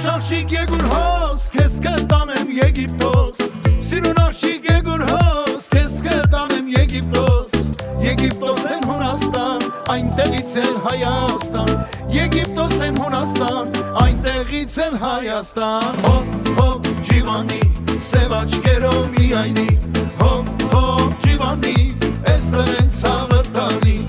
աղջիկ եգուր հոս, քեզ կտանեմ Եգիպտոս Սիրուն աղջիկ եգուր հոս, քեզ կտանեմ Եգիպտոս Եգիպտոս են Հունաստան, այնտեղից էլ Հայաստան Եգիպտոս են Հունաստան, այնտեղից էլ Հայաստան Հոպ, հոպ, ջիվանի, սև աչքերով միայնի Հոպ, հոպ, ջիվանի, էստեղ են ցավը տանի